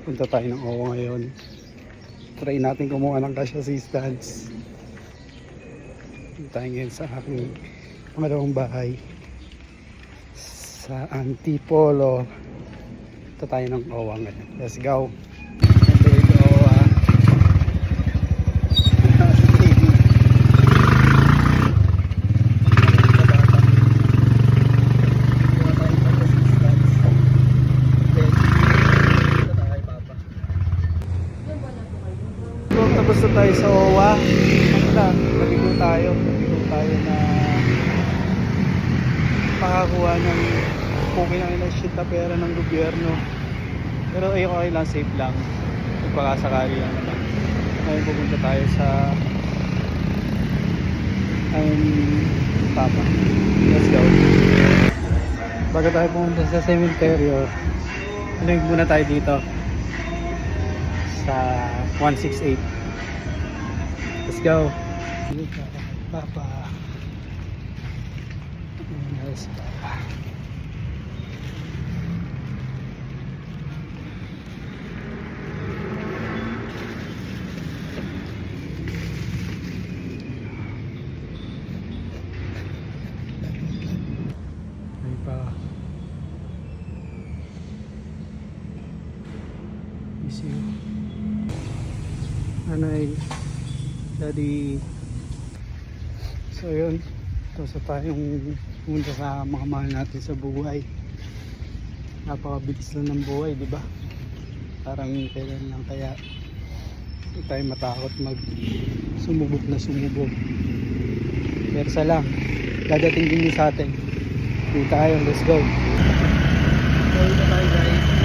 Punta tayo ng OWA ngayon. Try natin kumuha ng cash assistance. Punta tayo ngayon sa aking pangalawang bahay sa Antipolo. Punta tayo ng OWA ngayon. Let's go. Ito yung OWA. Tapos na tayo sa OWA. Nabigo tayo na pakakuha ng okay na ilang na pera ng gobyerno. Pero okay lang, safe lang. Pagkakasakali lang naman. Ngayon pupunta tayo sa Papa. Let's go. Bago tayo pumunta sa cemeteryo, alimig muna tayo dito sa 168. Let's go. Papa. Yes, Papa. Ay pa. Miss you. Nanay, Daddy. So yun, tapos tayong pumunta sa mga mahal natin sa buhay. Napakabilis lang ng buhay, di ba? Parang kailan lang, kaya hindi tayo matakot mag sumubok na sumubok. Pero sa lang, dadating din sa atin. Hindi tayo, let's go. So ito tayo guys.